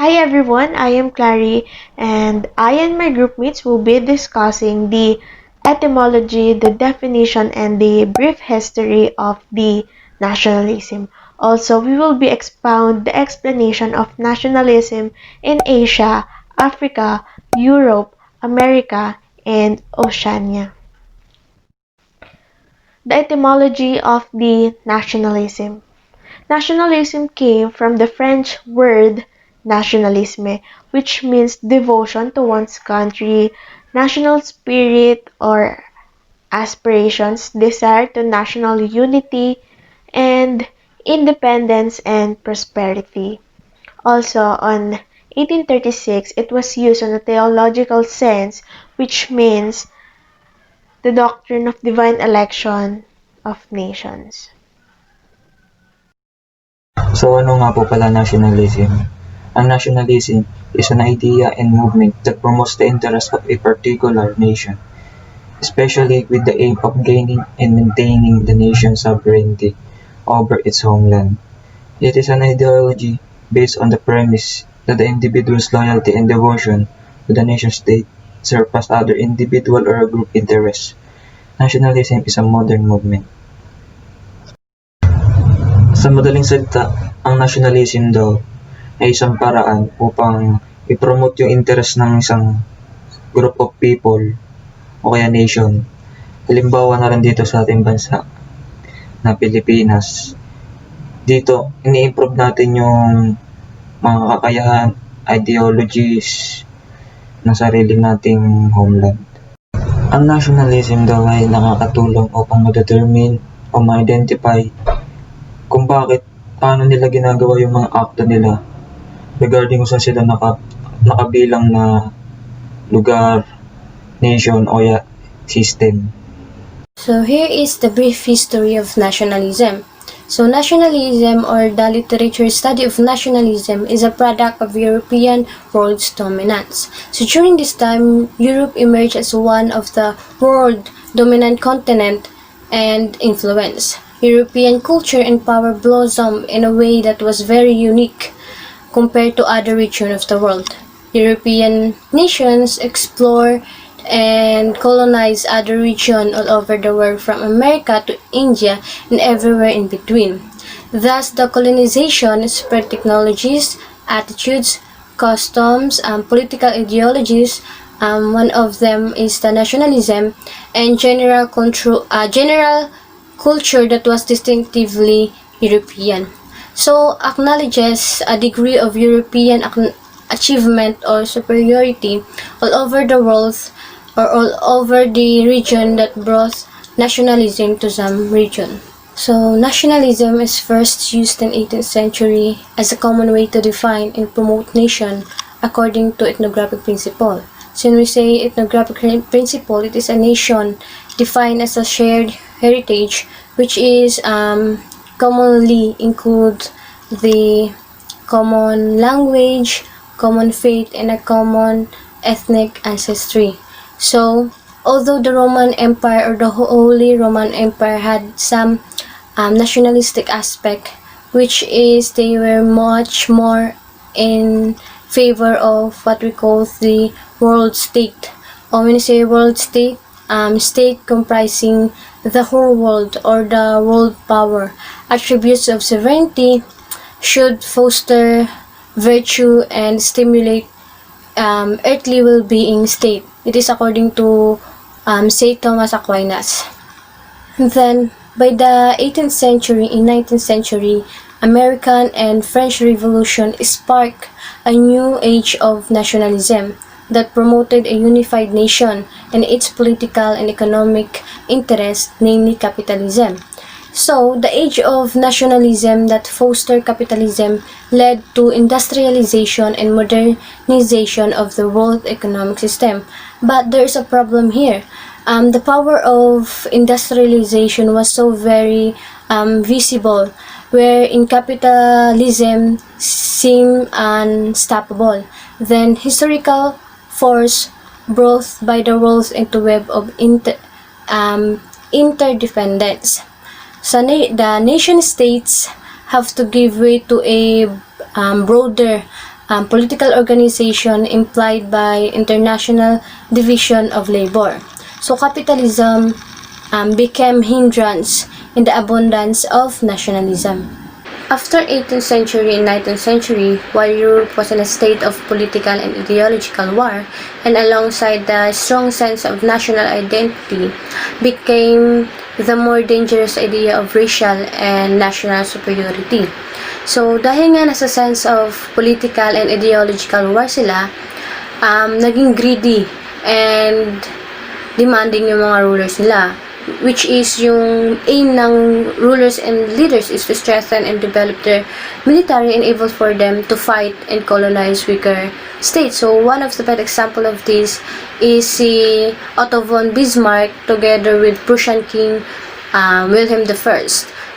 Hi everyone, I am Clarry and I and my groupmates will be discussing the etymology, the definition, and the brief history of the nationalism. Also, we will be expound the explanation of nationalism in Asia, Africa, Europe, America, and Oceania. The etymology of the nationalism. Nationalism came from the French word nationalisme, which means devotion to one's country, national spirit or aspirations, desire to national unity, and independence and prosperity. Also, on 1836, it was used in a theological sense, which means the doctrine of divine election of nations. So ano nga po pala nationalism? Ang nationalism is an idea and movement that promotes the interests of a particular nation, especially with the aim of gaining and maintaining the nation's sovereignty over its homeland. It is an ideology based on the premise that the individual's loyalty and devotion to the nation-state surpass other individual or group interests. Nationalism is a modern movement. Sa madaling salita, ang nationalism daw ay isang paraan upang i-promote yung interest ng isang group of people o kaya nation. Halimbawa na rin dito sa ating bansa na Pilipinas. Dito, ini-improve natin yung mga kakayahan, ideologies ng sarili nating homeland. Ang nationalism daw ay nakakatulong upang ma-determine o ma-identify kung bakit paano nila ginagawa yung mga akto nila regarding kung saan sila nakabilang na lugar, nation o system. So here is the brief history of nationalism. So nationalism, or the literature study of nationalism, is a product of European world's dominance. So during this time, Europe emerged as one of the world dominant continent and influence. European culture and power blossomed in a way that was very unique compared to other regions of the world. European nations explore and colonize other regions all over the world, from America to India and everywhere in between. Thus, the colonization spread technologies, attitudes, customs, and political ideologies. One of them is the nationalism and general culture that was distinctively European. So, acknowledges a degree of European achievement or superiority all over the world or all over the region that brought nationalism to some region. So, nationalism is first used in 18th century as a common way to define and promote nation according to ethnographic principle. So, when we say ethnographic principle, it is a nation defined as a shared heritage, which is commonly include the common language, common faith, and a common ethnic ancestry. So, although the Roman Empire or the Holy Roman Empire had some nationalistic aspect, which is they were much more in favor of what we call the world state. Or when you say world state, state comprising the whole world or the world power. Attributes of sovereignty should foster virtue and stimulate earthly well-being state. It is according to St. Thomas Aquinas. Then, by the 18th century, in 19th century, American and French Revolution sparked a new age of nationalism that promoted a unified nation and its political and economic interests, namely capitalism. So, the age of nationalism that fostered capitalism led to industrialization and modernization of the world economic system. But there is a problem here. The power of industrialization was so very visible, where in capitalism seemed unstoppable. Then historical force brought by the world into web of interdependence. So the nation states have to give way to a broader political organization implied by international division of labor. So capitalism became hindrance in the abundance of nationalism. After 18th century and 19th century, while Europe was in a state of political and ideological war, and alongside the strong sense of national identity, became the more dangerous idea of racial and national superiority. So, dahil nga nasa sense of political and ideological war sila, naging greedy and demanding yung mga rulers nila, which is yung aim ng rulers and leaders is to strengthen and develop their military and able for them to fight and colonize weaker states. So one of the best example of this is si Otto von Bismarck together with Prussian King Wilhelm I.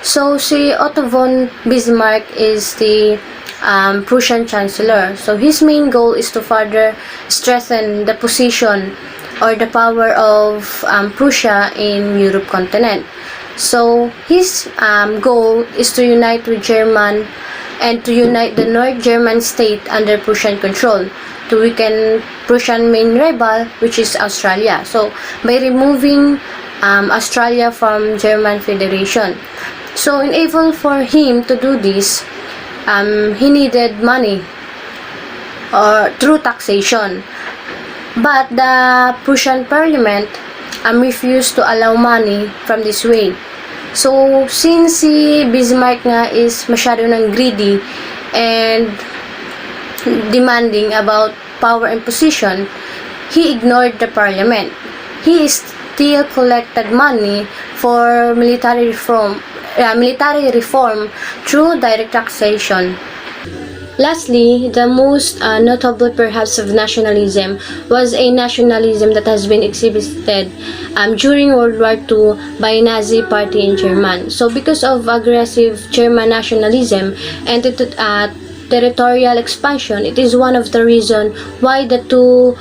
So si Otto von Bismarck is the Prussian Chancellor. So his main goal is to further strengthen the position or the power of Prussia in Europe continent. So his goal is to unite with German and to unite the North German state under Prussian control to weaken Prussian main rival, which is Australia. So by removing Australia from German Federation. So in able for him to do this, he needed money or through taxation. But the Prussian parliament refused to allow money from this way. So, since si Bismarck nga is masyado ng greedy and demanding about power and position, he ignored the parliament. He still collected money for military reform through direct taxation. Lastly, the most notable perhaps of nationalism was a nationalism that has been exhibited during World War II by Nazi party in Germany. So because of aggressive German nationalism and territorial expansion, it is one of the reasons why the two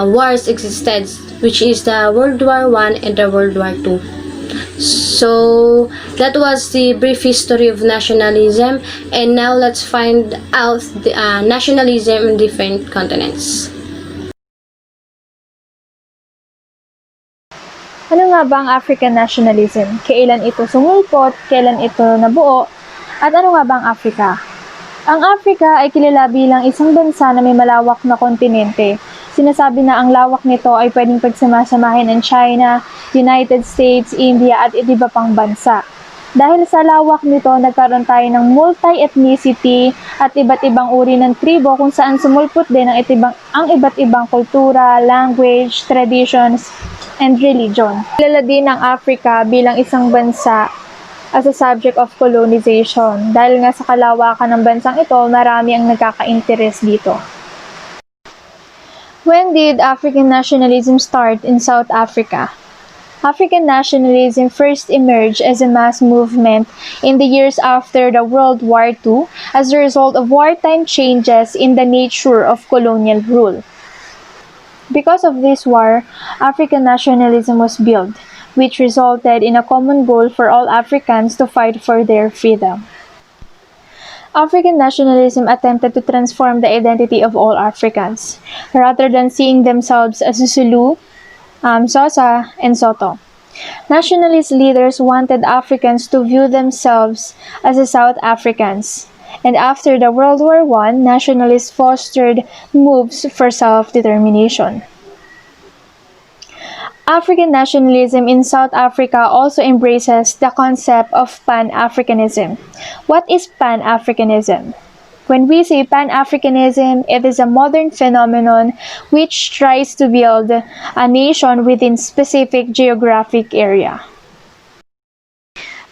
wars existed, which is the World War I and the World War II. So that was the brief history of nationalism, and now let's find out the nationalism in different continents. Ano nga ba ang African nationalism? Kailan ito sumulpot? Kailan ito nabuo? At ano nga ba ang Africa? Ang Africa ay kilala bilang isang bansa na may malawak na kontinente. Sinasabi na ang lawak nito ay pwedeng pagsamasamahin ng China, United States, India at iba pang bansa. Dahil sa lawak nito, nagkaroon tayo ng multi-ethnicity at iba't ibang uri ng tribo kung saan sumulpot din ang iba't ibang kultura, language, traditions, and religion. Kilala din ang Africa bilang isang bansa as a subject of colonization. Dahil nga sa kalawakan ng bansang ito, marami ang nagkaka-interest dito. When did African nationalism start in South Africa? African nationalism first emerged as a mass movement in the years after the World War II as a result of wartime changes in the nature of colonial rule. Because of this war, African nationalism was built, which resulted in a common goal for all Africans to fight for their freedom. African nationalism attempted to transform the identity of all Africans, rather than seeing themselves as Zulu, Xhosa, and Soto. Nationalist leaders wanted Africans to view themselves as South Africans, and after the World War I, nationalists fostered moves for self-determination. African nationalism in South Africa also embraces the concept of Pan-Africanism. What is Pan-Africanism? When we say Pan-Africanism, it is a modern phenomenon which tries to build a nation within specific geographic area.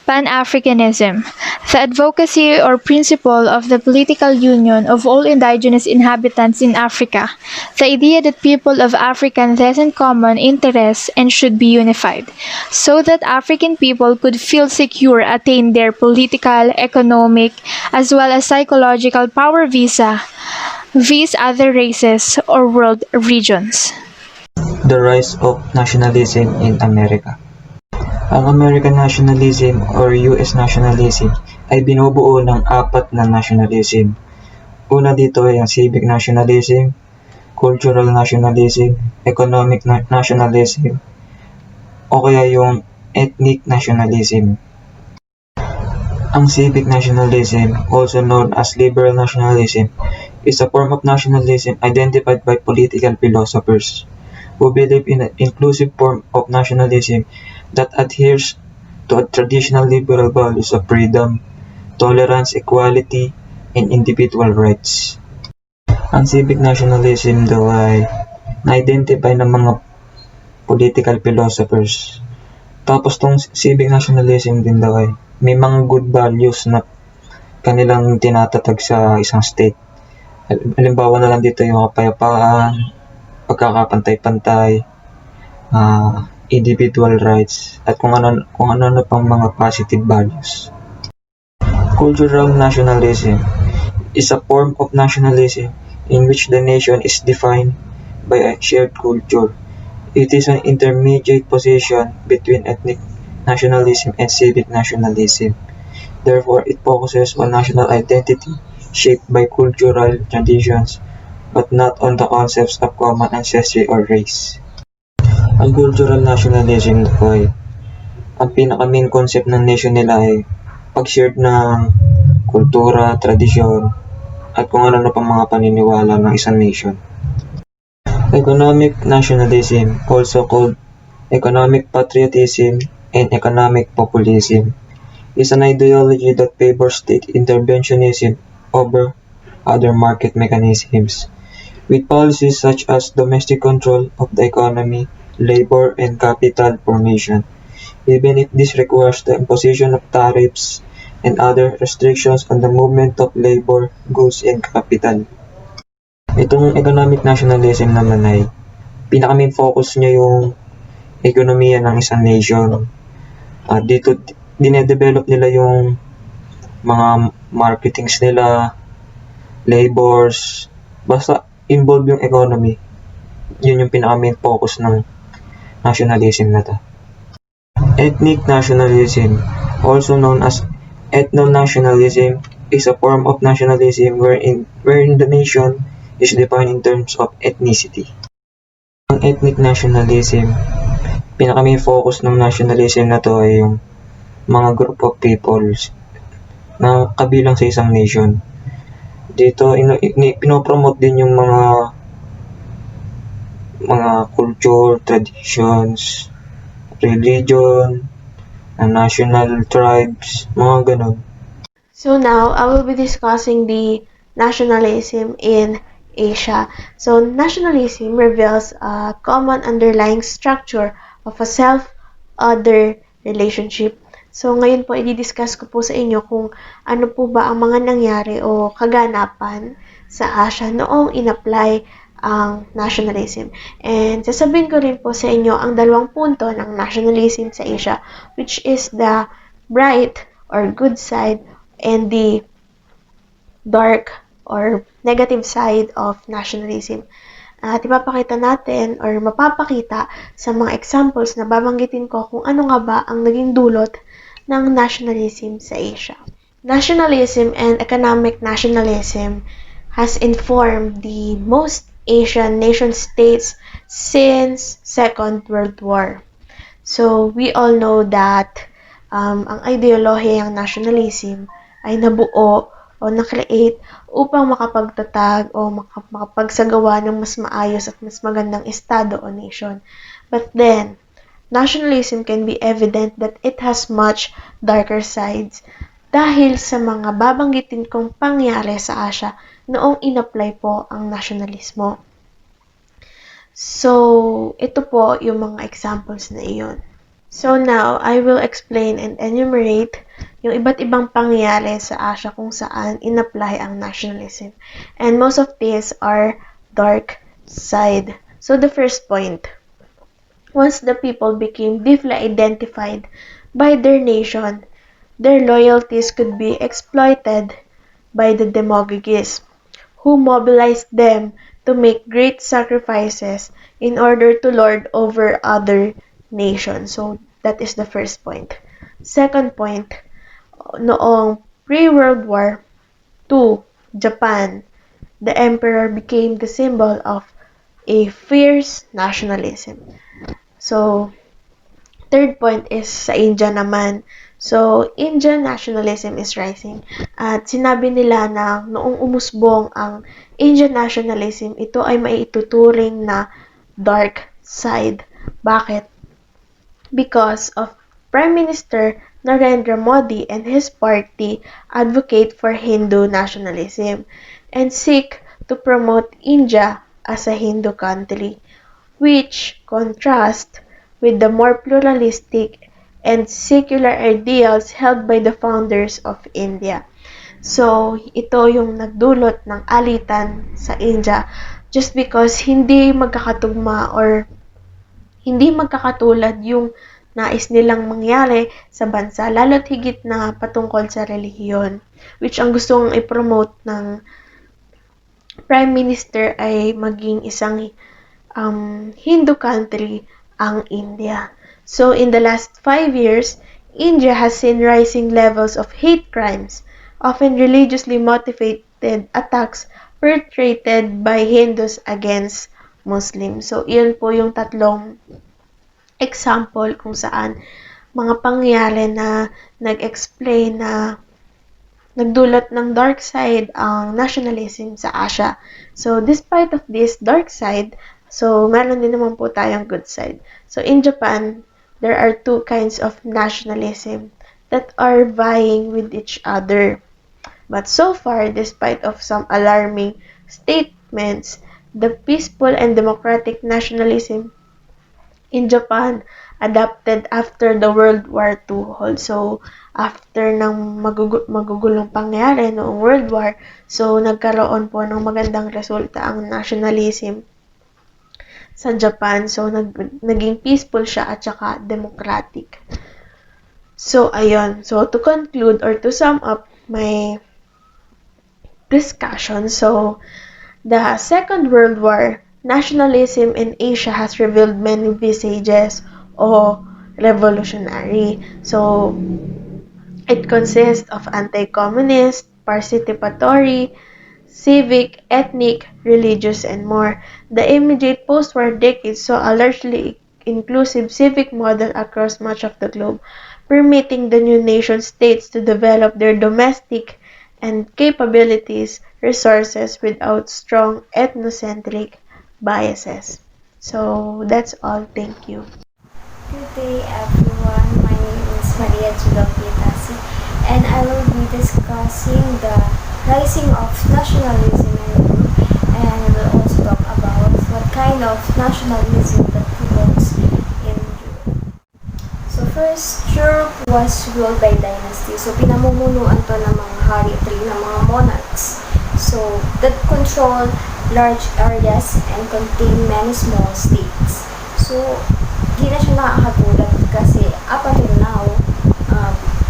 Pan-Africanism, the advocacy or principle of the political union of all indigenous inhabitants in Africa, the idea that people of Africa have common interests and should be unified, so that African people could feel secure, attain their political, economic, as well as psychological power vis other races or world regions. The rise of nationalism in America. Ang American nationalism or US nationalism ay binubuo ng apat na nationalism. Una dito ay ang civic nationalism, cultural nationalism, economic nationalism, o kaya yung ethnic nationalism. Ang civic nationalism, also known as liberal nationalism, is a form of nationalism identified by political philosophers who believe in an inclusive form of nationalism that adheres to traditional liberal values of freedom, tolerance, equality, and individual rights. Ang civic nationalism daw ay na-identify ng mga political philosophers. Tapos tong civic nationalism din daw ay may mga good values na kanilang tinatatag sa isang state. Halimbawa na lang dito yung kapayapaan, pagkakapantay-pantay, individual rights, at kung ano pang mga positive values. Cultural nationalism is a form of nationalism in which the nation is defined by a shared culture. It is an intermediate position between ethnic nationalism and civic nationalism. Therefore, it focuses on national identity shaped by cultural traditions, but not on the concepts of common ancestry or race. Ang cultural nationalism ay ang pinaka-main concept ng nation nila ay pag-shared ng kultura, tradisyon, at kung ano na pang mga paniniwala ng isang nation. Economic nationalism, also called economic patriotism and economic populism, is an ideology that favors state interventionism over other market mechanisms, with policies such as domestic control of the economy, labor, and capital formation, even if this requires the imposition of tariffs and other restrictions on the movement of labor, goods, and capital. Itong economic nationalism naman ay pinaka-main focus niya yung ekonomiya ng isang nation. Dito dinedevelop nila yung mga marketings nila, labors, basta involve yung economy. Yun yung pinaka-main focus ng nationalism na to. Ethnic nationalism, also known as ethno-nationalism, is a form of nationalism wherein the nation is defined in terms of ethnicity. Ang ethnic nationalism, pinaka-main focus ng nationalism na to ay yung mga group of peoples na kabilang sa isang nation. Dito pinopromote din yung mga culture, traditions, religion, national tribes, mga ganon. So now, I will be discussing the nationalism in Asia. So nationalism reveals a common underlying structure of a self-other relationship. So ngayon po, i-discuss ko po sa inyo kung ano po ba ang mga nangyari o kaganapan sa Asia noong in-apply ang nationalism. And sasabihin ko rin po sa inyo ang dalawang punto ng nationalism sa Asia, which is the bright or good side and the dark or negative side of nationalism. At ipapakita natin or mapapakita sa mga examples na babanggitin ko kung ano nga ba ang naging dulot ng nationalism sa Asia. Nationalism and economic nationalism has informed the most Asian nation-states since Second World War. So, we all know that ang ideolohiyang nationalism ay nabuo o na-create upang makapagtatag o makapagsagawa ng mas maayos at mas magandang estado o nation. But then, nationalism can be evident that it has much darker sides dahil sa mga babanggitin kong pangyari sa Asia noong in-apply po ang nasyonalismo. So, ito po yung mga examples na iyon. So now, I will explain and enumerate yung iba't ibang pangyayari sa Asia kung saan in-apply ang nationalism. And most of these are dark side. So the first point, once the people became deeply identified by their nation, their loyalties could be exploited by the demagogues, who mobilized them to make great sacrifices in order to lord over other nations. So, that is the first point. Second point, noong pre-World War II, Japan the emperor became the symbol of a fierce nationalism. So, third point is sa India naman. So, Indian nationalism is rising. At sinabi nila na noong umusbong ang Indian nationalism, ito ay maituturing na dark side. Bakit? Because of Prime Minister Narendra Modi and his party advocate for Hindu nationalism and seek to promote India as a Hindu country, which contrasts with the more pluralistic and secular ideals held by the founders of India. So, ito yung nagdulot ng alitan sa India just because hindi magkakatugma or hindi magkakatulad yung nais nilang mangyari sa bansa, lalo't higit na patungkol sa relihiyon, which ang gustong i-promote ng Prime Minister ay maging isang Hindu country ang India. So, in the last 5 years, India has seen rising levels of hate crimes, often religiously motivated attacks perpetrated by Hindus against Muslims. So, iyon po yung tatlong example kung saan mga pangyayari na nag-explain na nagdulot ng dark side ang nationalism sa Asia. So, despite of this dark side, so meron din naman po tayong good side. So, in Japan, there are two kinds of nationalism that are vying with each other. But so far, despite of some alarming statements, the peaceful and democratic nationalism in Japan adapted after the World War II. So, after ng magugulong pangyayari noong World War, so nagkaroon po ng magandang resulta ang nationalism sa Japan. So, naging peaceful siya at saka democratic. So, ayun. So, to conclude or to sum up my discussion, so, the Second World War, nationalism in Asia has revealed many visages of revolutionary. So, it consists of anti-communist, participatory, civic, ethnic, religious, and more. The immediate post-war decades saw a largely inclusive civic model across much of the globe, permitting the new nation-states to develop their domestic and capabilities, resources without strong ethnocentric biases. So, that's all. Thank you. Good day everyone, my name is Maria Tasic and I will be discussing the rising of nationalism in Europe, and we will also talk about what kind of nationalism that prevails in Europe. So first, Europe was ruled by dynasty. So pinamumunuan to ng mga hari at ng mga monarchs. So that control large areas and contain many small states. So di na siya nakakatulad kasi up until now,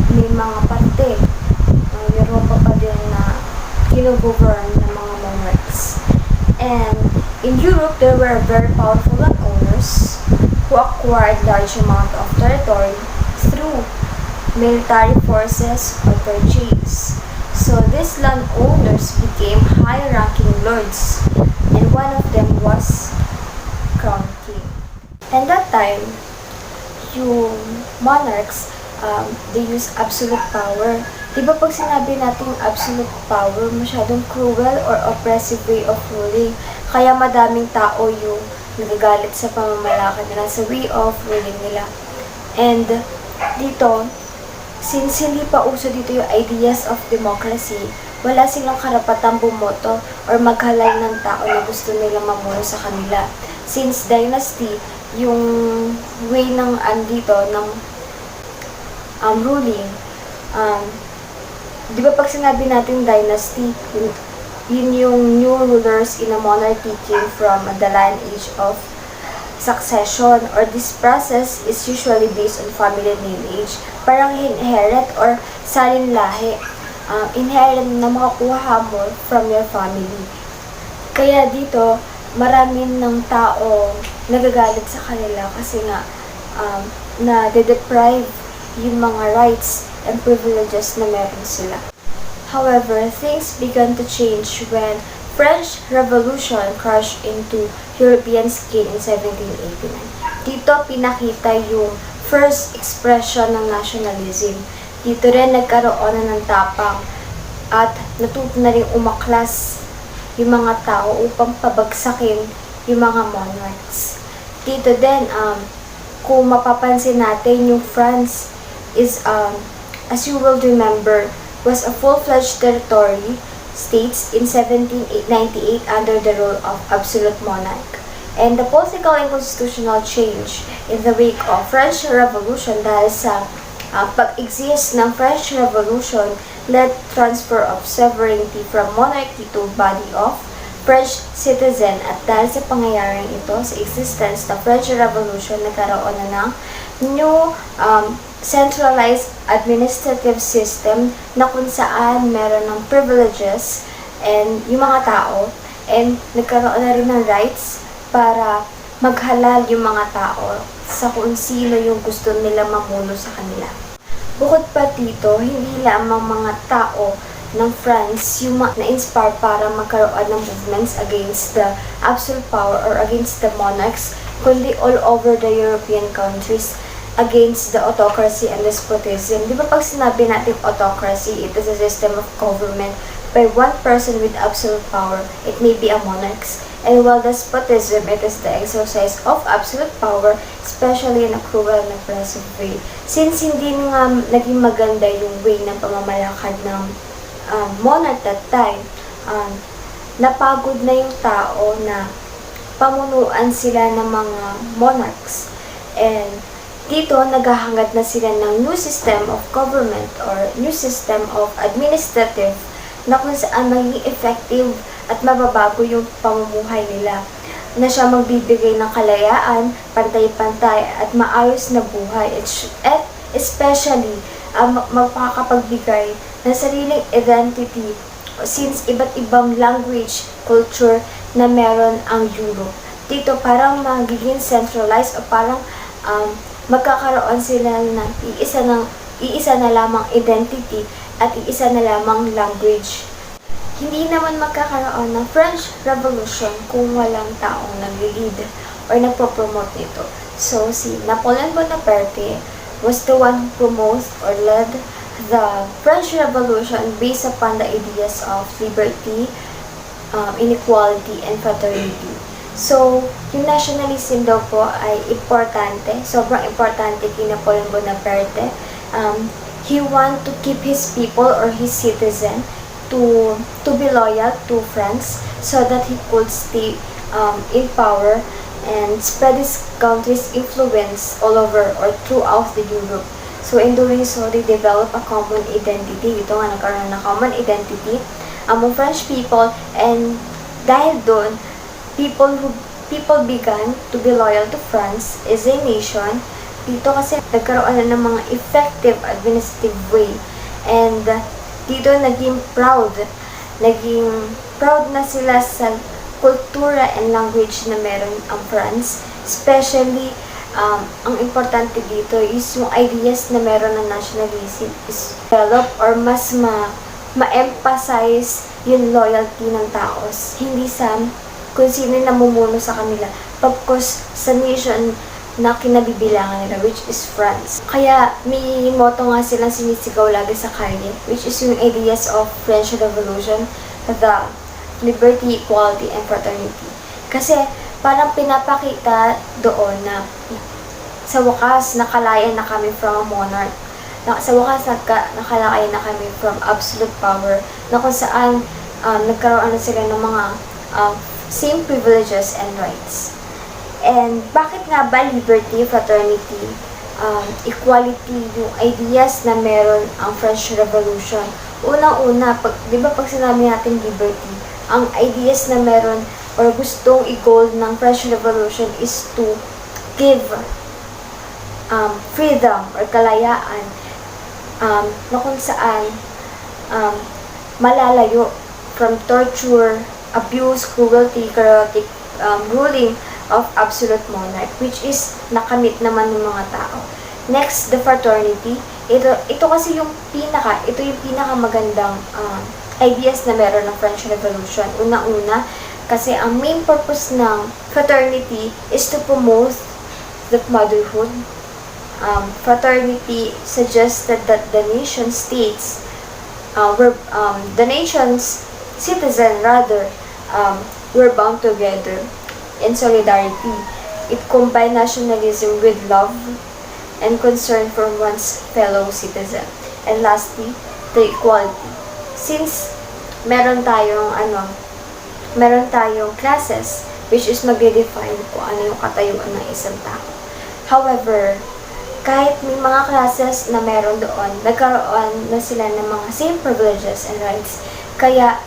may mga parte ng Europa pa din na gino-govern ng mga monarchs. And in Europe, there were very powerful landowners who acquired large amount of territory through military forces or purchase. So these landowners became high-ranking lords, and one of them was crown king. And that time, yung monarchs, they use absolute power. Diba pag sinabi natin absolute power, masyadong cruel or oppressive way of ruling. Kaya madaming tao yung nagagalit sa pamamalakad nila, sa way of ruling nila. And dito, since hindi pa uso dito yung ideas of democracy, wala silang karapatang bumoto or maghalal ng tao na gusto nilang mamuno sa kanila. Since dynasty, yung way ng andito ng ruling, di ba pag sinabi natin dynasty, yun yung new rulers in a monarchy came from the lineage of succession, or this process is usually based on family lineage, parang inherit or salin lahi, inherit na makakuha mo from your family. Kaya dito, marami ng tao nagagalit sa kanila kasi nga na de-deprive yung mga rights and privileges na meron sila. However, things began to change when French Revolution crashed into European skin in 1789. Dito pinakita yung first expression ng nationalism. Dito rin nagkaroon na ng tapang at natuto na rin umaklas yung mga tao upang pabagsakin yung mga monarchs. Dito din, kung mapapansin natin, yung France is, as you will remember, was a full-fledged territory states in 1798 under the rule of absolute monarch. And the political and constitutional change in the wake of French Revolution dahil sa pag-exist ng French Revolution led transfer of sovereignty from monarchy to body of French citizen at dahil sa pangyayaring ito sa existence ng French Revolution nagkaroon na ng new centralized administrative system na kung saan meron ng privileges and yung mga tao and nagkaroon na rin ng rights para maghalal yung mga tao sa kung sino yung gusto nila mamuno sa kanila. Bukod pa dito, hindi lamang mga tao ng France yung na-inspire para magkaroon ng movements against the absolute power or against the monarchs, kundi all over the European countries against the autocracy and despotism. Di ba pag sinabi natin autocracy, it is a system of government by one person with absolute power. It may be a monarch. And while despotism, it is the exercise of absolute power, especially in a cruel and oppressive way. Since hindi nga naging maganda yung way ng pamamalakad ng monarch that time, napagod na yung tao na pamunuan sila ng mga monarchs. And dito, naghahangad na sila ng new system of government or new system of administrative na kung saan magiging effective at mababago yung pamumuhay nila. Na siya magbibigay ng kalayaan, pantay-pantay at maayos na buhay. At especially, magpakapagbigay ng sariling identity since iba't ibang language, culture na meron ang Europe. Dito parang magiging centralized o parang magkakaroon sila ng iisa na lamang identity at iisa na lamang language. Hindi naman magkakaroon ng French Revolution kung walang taong nag-lead or nagpo-promote nito. So, si Napoleon Bonaparte was the one who promoted or led the French Revolution based upon the ideas of liberty, inequality, and fraternity. So, yung nationalism daw po ay importante, sobrang importante kay Napoleon Bonaparte. He want to keep his people or his citizen to be loyal to France so that he could stay in power and spread his country's influence all over or throughout the Europe. So in doing so, they develop a common identity. Ito nga nagkaroon ng common identity among French people, and dahil doon, people began to be loyal to France as a nation. Dito kasi nagkaroon na ng mga effective administrative way, and dito naging proud na sila sa kultura and language na meron ang France. Especially, ang importante dito is yung ideas na meron ng nationalism is develop or mas ma-emphasize yung loyalty ng tao. Hindi sa kung sino namumuno sa kanila, pagkos sa nation na kinabibilangan nila, which is France. Kaya may motto nga silang sinisigaw lagi sa kalye, which is yung ideas of French Revolution, the liberty, equality, and fraternity. Kasi parang pinapakita doon na sa wakas nakalaya na kami from a monarch. Sa wakas nakalaya na kami from absolute power, na kung saan nagkaroon na sila ng mga same privileges and rights. And bakit nga ba liberty, fraternity, equality, yung ideas na meron ang French Revolution? Unang-una, di ba pag sinabi natin liberty, ang ideas na meron or gustong i-goal ng French Revolution is to give freedom or kalayaan na kung saan malalayo from torture, abuse, cruelty, chaotic ruling of absolute monarch, which is nakamit naman ng mga tao. Next, the fraternity. Ito kasi yung ito yung pinakamagandang ideas na meron ng French Revolution. Una-una, kasi ang main purpose ng fraternity is to promote the motherhood. Fraternity suggested that the nation states the nation's citizen were bound together in solidarity. It combined nationalism with love and concern for one's fellow citizen. And lastly, the equality. Since meron tayong classes which is magde-define kung ano yung katayuan ng isang tao. However, kahit may mga classes na meron doon, nagkaroon na sila ng mga same privileges and rights. Kaya,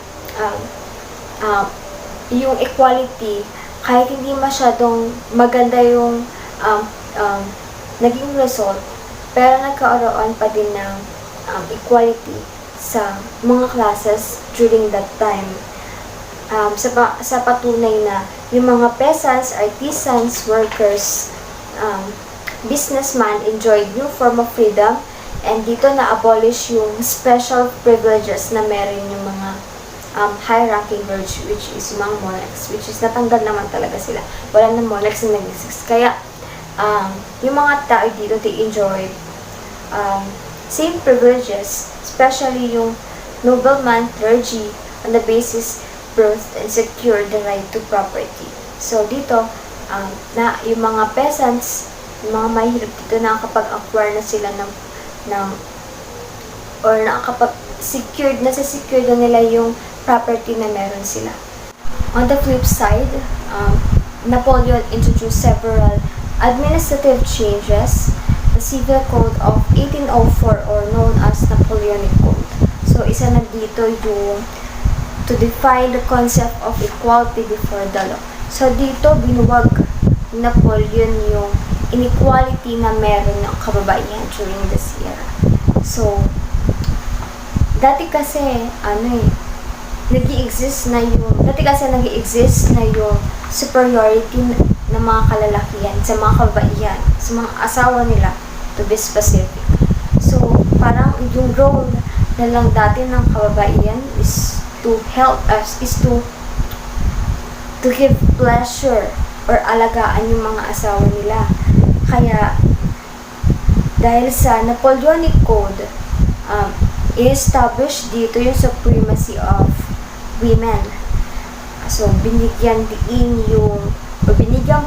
yung equality, kahit hindi masyadong maganda yung naging result, pero nagkaroon pa din ng equality sa mga classes during that time. Sa patunay na yung mga peasants, artisans, workers, businessman enjoyed new form of freedom, and dito na-abolish yung special privileges na meron yung mga high-ranking lords, which is yung mga monarchs, which is natanggal naman talaga sila. Wala na monarchs na nag-exist. Kaya, yung mga tao dito, they enjoyed same privileges, especially yung nobleman, clergy, on the basis birth and secure the right to property. So, dito, na yung mga peasants, yung mga mahirap dito, nakakapag-acquire na sila or nakakapag-secured na nila yung property na meron sila. On the flip side, Napoleon introduced several administrative changes. The Civil Code of 1804, or known as Napoleonic Code. So, isa na dito yung to define the concept of equality before the law. So, dito binuwag Napoleon yung inequality na meron ng kababaihan during this era. So, dati kasi, nag-i-exist na yung superiority ng mga kalalakihan sa mga kababaihan, sa mga asawa nila, to be specific. So, parang yung role na lang dati ng kababaihan is to help us, is to give pleasure or alagaan yung mga asawa nila. Kaya, dahil sa Napoleonic Code, i-establish dito yung supremacy of women. So, binigyang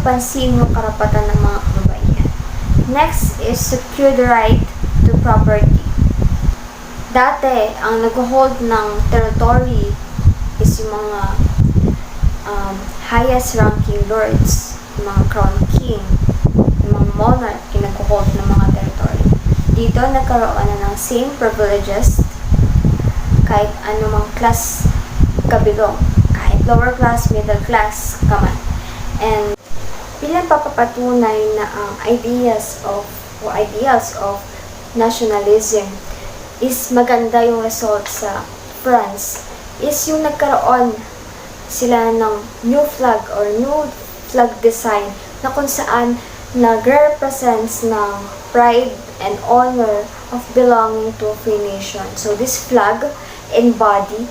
pansin yung karapatan ng mga kababaihan. Next is secure the right to property. Dati, ang nag-hold ng territory is yung mga highest ranking lords, yung mga crown king, yung mga monarch, yung nag-hold ng mga territory. Dito, nagkaroon na ng same privileges kahit anumang class kabilong, kahit lower class, middle class, kaman. And bilang papapatunay na ang ideals of nationalism is maganda yung result sa France, is yung nagkaroon sila ng new flag or new flag design na kung saan nag-represents ng pride and honor of belonging to a free nation. So this flag embody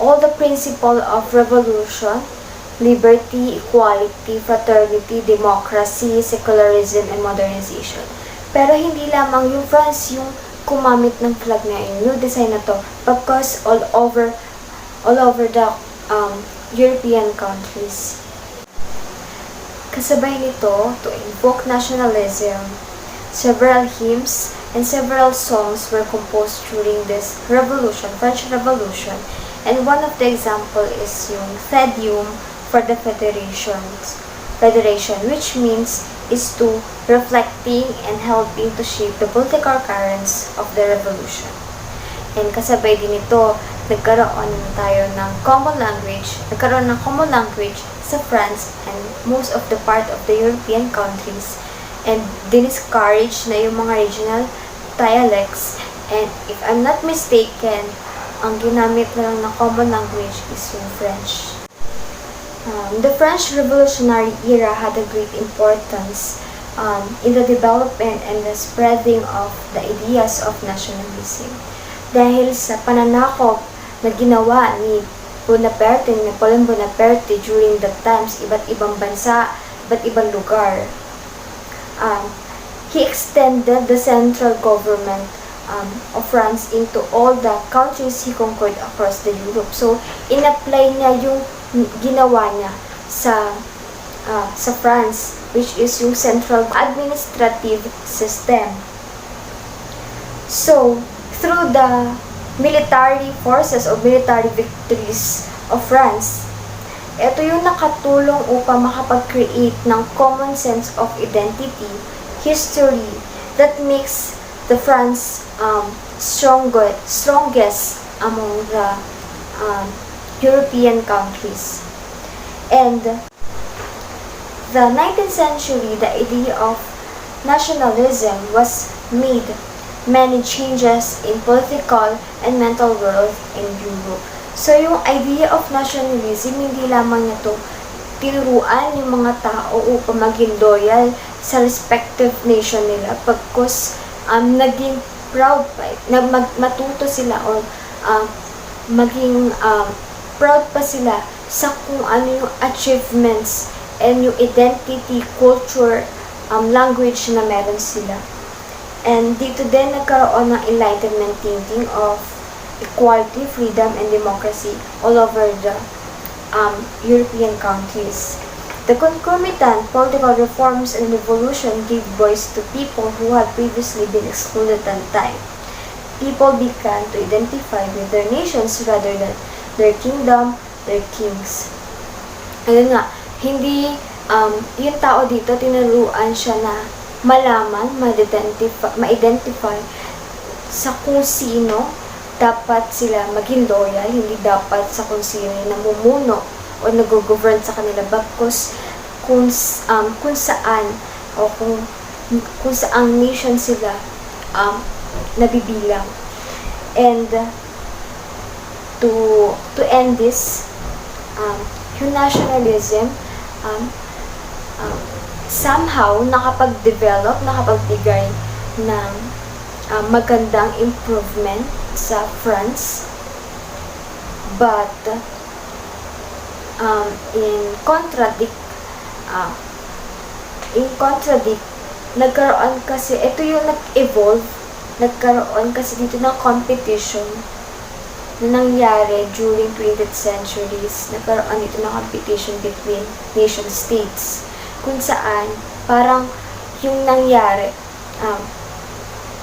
all the principle of revolution, liberty, equality, fraternity, democracy, secularism, and modernization. Pero hindi lamang yung France yung kumamit ng flag na yun, new design na to, because all over the European countries. Kasabay nito, to invoke nationalism, several hymns and several songs were composed during this revolution, French Revolution, and one of the example is yung Thedium for the Federation, which means is to reflecting and helping to shape the political currents of the revolution. And kasabay din ito, nagkaroon ng common language sa France and most of the part of the European countries, and diniscourage na yung mga regional dialects, and if I'm not mistaken, ang ginamit na lang na common language is yung French. The French Revolutionary era had a great importance in the development and the spreading of the ideas of nationalism. dahil sa pananakop na ginawa ni Napoleon Bonaparte during that times, iba't ibang bansa, iba't ibang lugar. He extended the central government of France into all the countries he conquered across the Europe. So, in-apply niya yung ginawa niya sa France, which is yung central administrative system. So, through the military forces or military victories of France, ito yung nakatulong upang makapag-create ng common sense of identity, history, that makes the France strongest among the European countries. And the 19th century, the idea of nationalism was made many changes in political and mental world in Europe. So, yung idea of nationalism, hindi lamang niya to tinuruan yung mga tao upang maging loyal sa respective nation nila, pagkus naging proud pa, matuto sila or maging proud pa sila sa kung ano yung achievements and yung identity, culture, language na meron sila. And dito din nagkaroon ng enlightenment thinking of equality, freedom, and democracy all over the European countries. The concomitant political reforms and revolution gave voice to people who had previously been excluded at time. People began to identify with their nations rather than their kingdom, their kings. Ayun nga, hindi yung tao dito, tinuruan siya na malaman, ma-identify sa kung sino dapat sila maging loyal, hindi dapat sa kung sino yung namumuno o nag-govern sa kanila, bagkus kung saan o kung saang nation sila nabibilang. And to end this, yung nationalism somehow nakapag-develop, nakapagbigay ng magandang improvement sa France, but in contradict nagkaroon kasi, ito yung nag-evolve, nagkaroon kasi dito ng competition na nangyari during 20th centuries. Nagkaroon dito ng competition between nation states, kung saan parang yung nangyari,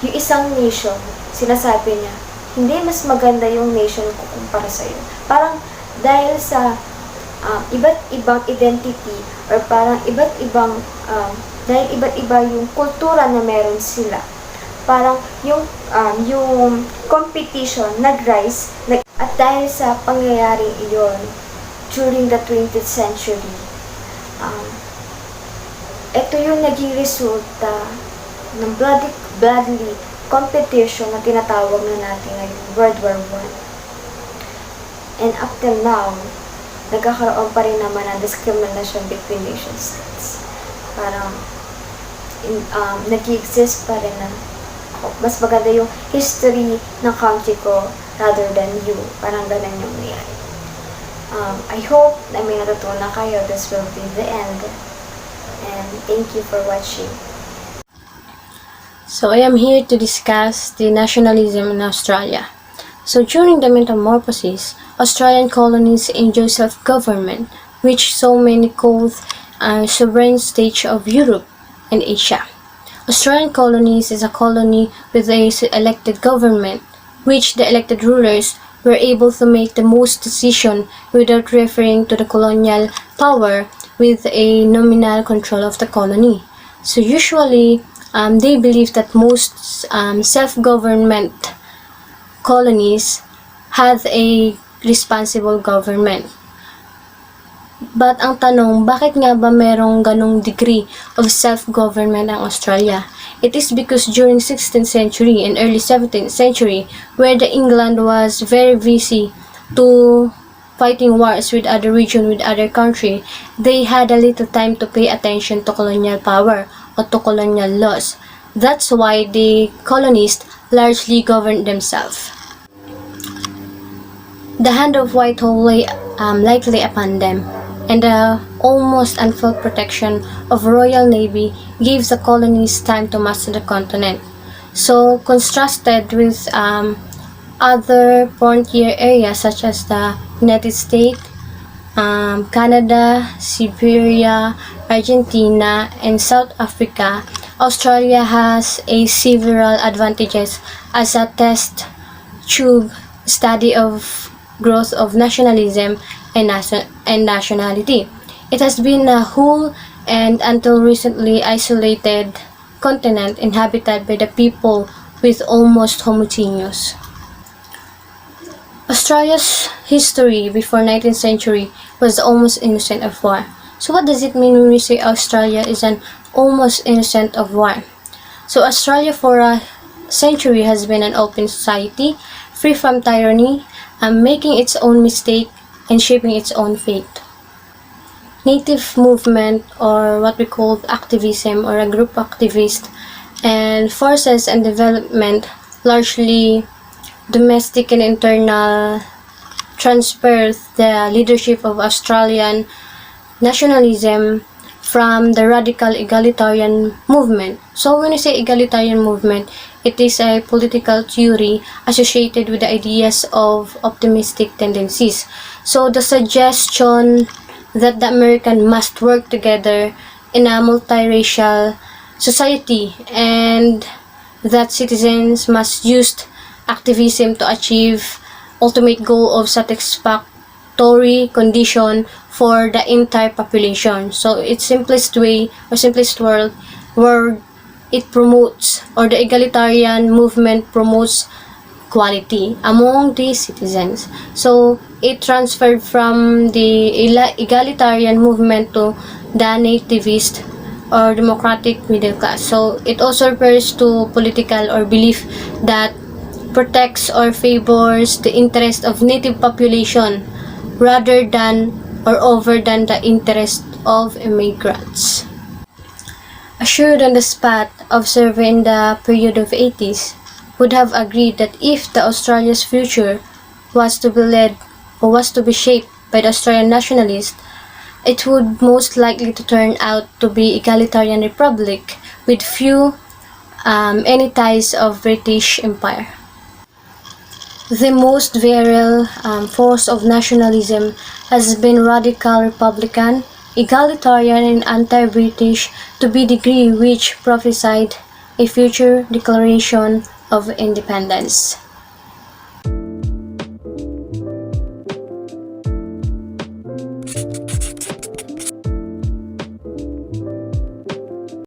yung isang nation, sinasabi niya, hindi, mas maganda yung nation ko kumpara sa'yo. Parang dahil sa iba't ibang identity or parang iba't ibang dahil iba't iba yung kultura na meron sila, parang yung competition nag-rise, at dahil sa pangyayaring iyon during the 20th century, ito yung naging resulta ng bloody competition na tinatawag na natin ngayon World War I. And up till now, nagkakaroon pa rin naman ng discrimination between nation states. Parang nag-exist pa rin na mas maganda yung history ng country ko rather than you. Parang ganun yung nangyari. I hope na may natutunan kayo. This will be the end. And thank you for watching. So I am here to discuss the nationalism in Australia. So during the Metamorphosis, Australian colonies enjoy self-government, which so many call a sovereign stage of Europe and Asia. Australian colonies is a colony with a elected government, which the elected rulers were able to make the most decision without referring to the colonial power with a nominal control of the colony. So usually, they believe that most self-government colonies have a responsible government. But ang tanong, bakit nga ba merong ganong degree of self-government ang Australia? It is because during 16th century and early 17th century, where the England was very busy to fighting wars with other region, with other country, they had a little time to pay attention to colonial power or to colonial laws. That's why the colonists largely governed themselves. The hand of Whitehall lay lightly upon them, and the almost unfelt protection of Royal Navy gave the colonies time to master the continent. So, contrasted with other frontier areas such as the United States, Canada, Siberia, Argentina, and South Africa, Australia has several advantages as a test tube study of growth of nationalism and nationality. It has been a whole and until recently isolated continent inhabited by the people with almost homogeneous. Australia's history before 19th century was almost innocent of war. So what does it mean when we say Australia is an almost innocent of war? So Australia for a century has been an open society, free from tyranny, and making its own mistake and shaping its own fate. Native movement, or what we call activism, or a group activist, and forces and development, largely domestic and internal, transferred the leadership of Australian nationalism from the radical egalitarian movement. So when we say egalitarian movement, it is a political theory associated with the ideas of optimistic tendencies. So the suggestion that the American must work together in a multiracial society and that citizens must use activism to achieve ultimate goal of satisfactory condition for the entire population. So its simplest way or simplest word it promotes, or the egalitarian movement promotes, equality among the citizens. So it transferred from the egalitarian movement to the nativist or democratic middle class. So it also refers to political or belief that protects or favors the interest of native population rather than or over than the interest of immigrants. Assured on the spot, observer in the period of 80s would have agreed that if the Australia's future was to be led or was to be shaped by the Australian nationalists, it would most likely to turn out to be egalitarian republic with few any ties of British Empire. The most virile force of nationalism has been radical republican, egalitarian and anti-British to the degree which prophesied a future declaration of independence.